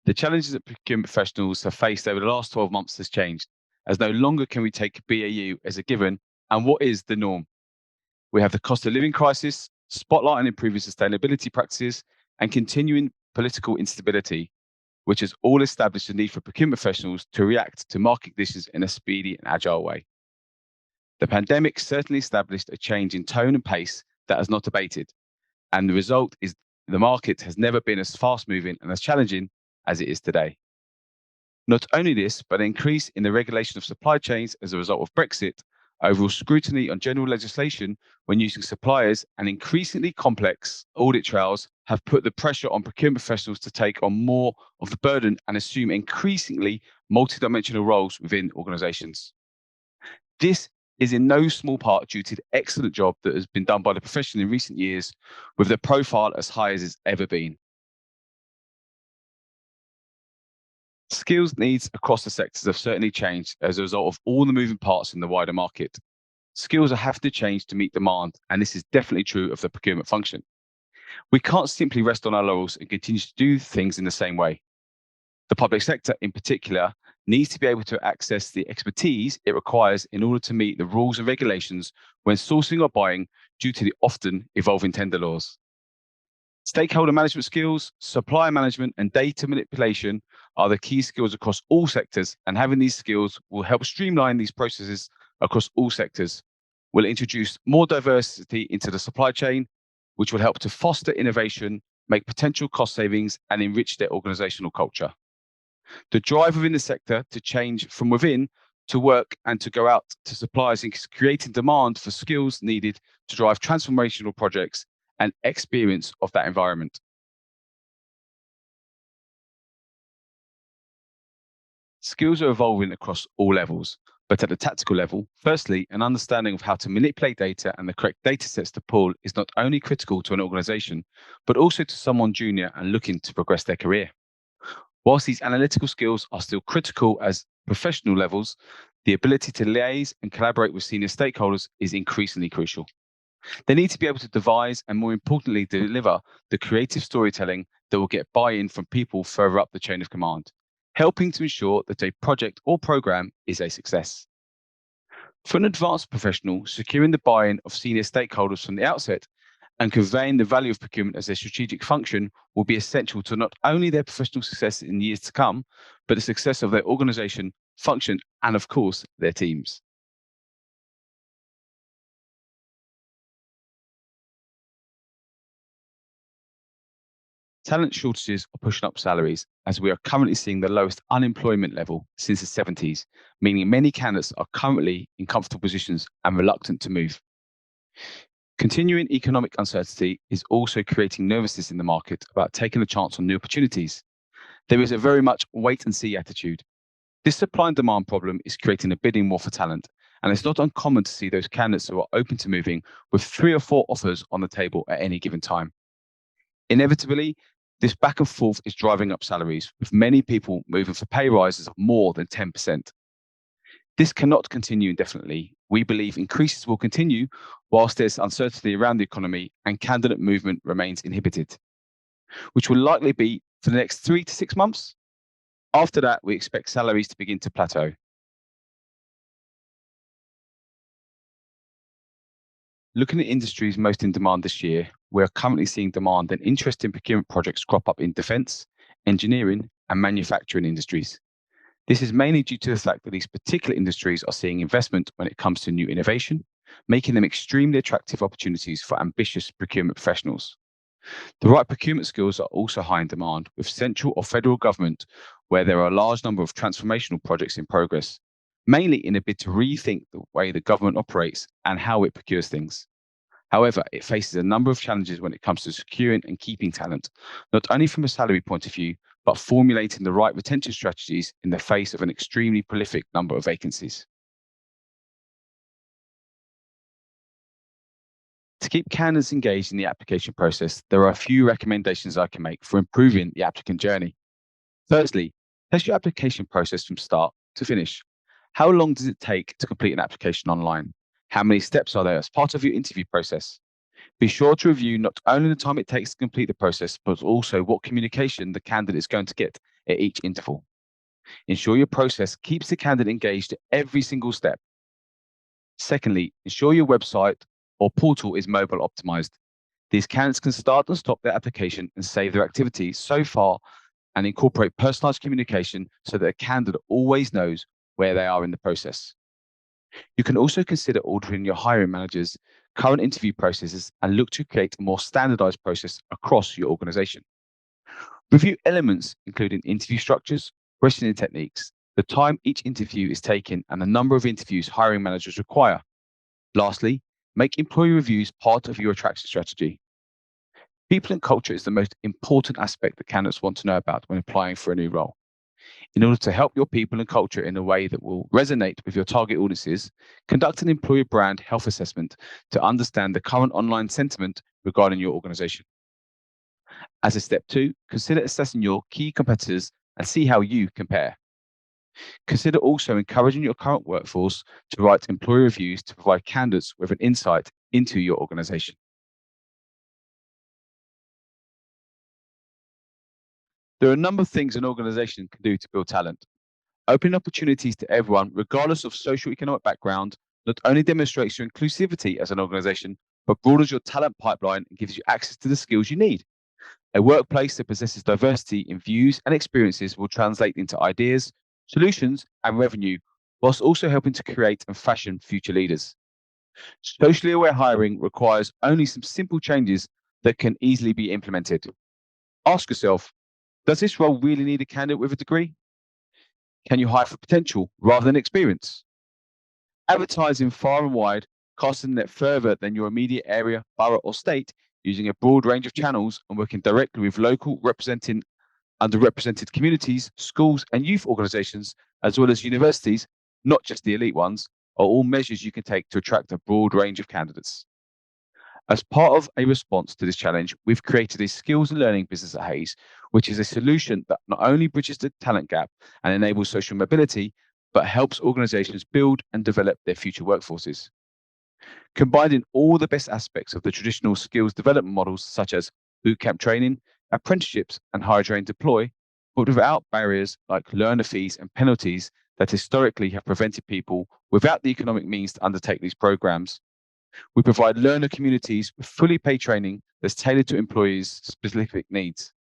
The challenges that procurement professionals have faced over the last 12 months has changed, as no longer can we take BAU as a given and what is the norm. We have the cost of living crisis, spotlight on improving sustainability practices, and continuing political instability, which has all established the need for procurement professionals to react to market conditions in a speedy and agile way. The pandemic certainly established a change in tone and pace that has not abated, and the result is the market has never been as fast moving and as challenging as it is today. Not only this, but an increase in the regulation of supply chains as a result of Brexit, overall scrutiny on general legislation when using suppliers, and increasingly complex audit trails have put the pressure on procurement professionals to take on more of the burden and assume increasingly multidimensional roles within organizations. This is in no small part due to the excellent job that has been done by the profession in recent years, with the profile as high as it's ever been. Skills needs across the sectors have certainly changed as a result of all the moving parts in the wider market. Skills are having to change to meet demand, and this is definitely true of the procurement function. We can't simply rest on our laurels and continue to do things in the same way. The public sector, in particular, needs to be able to access the expertise it requires in order to meet the rules and regulations when sourcing or buying due to the often evolving tender laws. Stakeholder management skills, supplier management, and data manipulation are the key skills across all sectors, and having these skills will help streamline these processes across all sectors, will introduce more diversity into the supply chain, which will help to foster innovation, make potential cost savings, and enrich their organizational culture. The drive within the sector to change from within to work and to go out to suppliers is creating demand for skills needed to drive transformational projects and experience of that environment. Skills are evolving across all levels, but at the tactical level, firstly, an understanding of how to manipulate data and the correct data sets to pull is not only critical to an organization, but also to someone junior and looking to progress their career. Whilst these analytical skills are still critical as professional levels, the ability to liaise and collaborate with senior stakeholders is increasingly crucial. They need to be able to devise and, more importantly, deliver the creative storytelling that will get buy-in from people further up the chain of command, helping to ensure that a project or program is a success. For an advanced professional, securing the buy-in of senior stakeholders from the outset and conveying the value of procurement as a strategic function will be essential to not only their professional success in years to come, but the success of their organization, function, and of course, their teams. Talent shortages are pushing up salaries as we are currently seeing the lowest unemployment level since the 70s, meaning many candidates are currently in comfortable positions and reluctant to move. Continuing economic uncertainty is also creating nervousness in the market about taking a chance on new opportunities. There is a very much wait and see attitude. This supply and demand problem is creating a bidding war for talent, and it's not uncommon to see those candidates who are open to moving with 3 or 4 offers on the table at any given time. Inevitably, this back and forth is driving up salaries, with many people moving for pay rises of more than 10%. This cannot continue indefinitely. We believe increases will continue whilst there's uncertainty around the economy and candidate movement remains inhibited, which will likely be for the next 3 to 6 months. After that, we expect salaries to begin to plateau. Looking at industries most in demand this year, we are currently seeing demand and interest in procurement projects crop up in defence, engineering, and manufacturing industries. This is mainly due to the fact that these particular industries are seeing investment when it comes to new innovation, making them extremely attractive opportunities for ambitious procurement professionals. The right procurement skills are also high in demand with central or federal government, where there are a large number of transformational projects in progress, mainly in a bid to rethink the way the government operates and how it procures things. However, it faces a number of challenges when it comes to securing and keeping talent, not only from a salary point of view, but formulating the right retention strategies in the face of an extremely prolific number of vacancies. To keep candidates engaged in the application process, there are a few recommendations I can make for improving the applicant journey. Firstly, test your application process from start to finish. How long does it take to complete an application online? How many steps are there as part of your interview process? Be sure to review not only the time it takes to complete the process, but also what communication the candidate is going to get at each interval. Ensure your process keeps the candidate engaged at every single step. Secondly, ensure your website or portal is mobile optimized. These candidates can start and stop their application and save their activity so far and incorporate personalized communication so that a candidate always knows where they are in the process. You can also consider ordering your hiring managers' current interview processes and look to create a more standardized process across your organization. Review elements including interview structures, questioning techniques, the time each interview is taken, and the number of interviews hiring managers require. Lastly, make employee reviews part of your attraction strategy. People and culture is the most important aspect that candidates want to know about when applying for a new role. In order to help your people and culture in a way that will resonate with your target audiences, conduct an employer brand health assessment to understand the current online sentiment regarding your organization. As a step two, consider assessing your key competitors and see how you compare. Consider also encouraging your current workforce to write employee reviews to provide candidates with an insight into your organization. There are a number of things an organization can do to build talent. Opening opportunities to everyone, regardless of socio-economic background, not only demonstrates your inclusivity as an organization, but broadens your talent pipeline and gives you access to the skills you need. A workplace that possesses diversity in views and experiences will translate into ideas, solutions, and revenue, whilst also helping to create and fashion future leaders. Socially aware hiring requires only some simple changes that can easily be implemented. Ask yourself, does this role really need a candidate with a degree? Can you hire for potential rather than experience? Advertising far and wide, casting the net further than your immediate area, borough, or state, using a broad range of channels and working directly with local representing underrepresented communities, schools, and youth organizations, as well as universities, not just the elite ones, are all measures you can take to attract a broad range of candidates. As part of a response to this challenge, we've created a skills and learning business at Hayes, which is a solution that not only bridges the talent gap and enables social mobility, but helps organizations build and develop their future workforces. Combining all the best aspects of the traditional skills development models, such as bootcamp training, apprenticeships, and hire train deploy, but without barriers like learner fees and penalties that historically have prevented people without the economic means to undertake these programs. We provide learner communities with fully paid training that's tailored to employees' specific needs.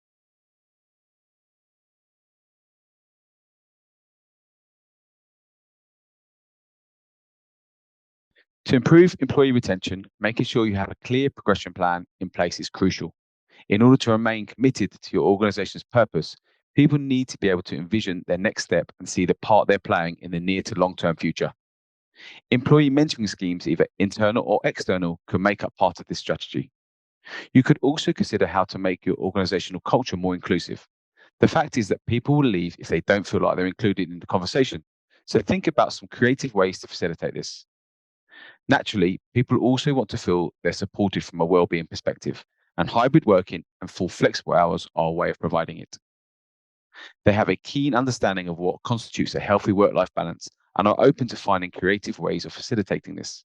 To improve employee retention, making sure you have a clear progression plan in place is crucial. In order to remain committed to your organization's purpose, people need to be able to envision their next step and see the part they're playing in the near to long term future. Employee mentoring schemes, either internal or external, can make up part of this strategy. You could also consider how to make your organizational culture more inclusive. The fact is that people will leave if they don't feel like they're included in the conversation. So think about some creative ways to facilitate this. Naturally, people also want to feel they're supported from a well-being perspective, and hybrid working and full flexible hours are a way of providing it. They have a keen understanding of what constitutes a healthy work-life balance and are open to finding creative ways of facilitating this.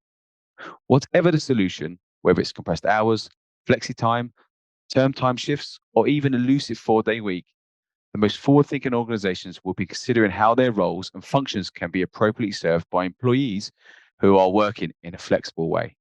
Whatever the solution, whether it's compressed hours, flexi time, term time shifts, or even elusive 4-day week, the most forward-thinking organizations will be considering how their roles and functions can be appropriately served by employees who are working in a flexible way.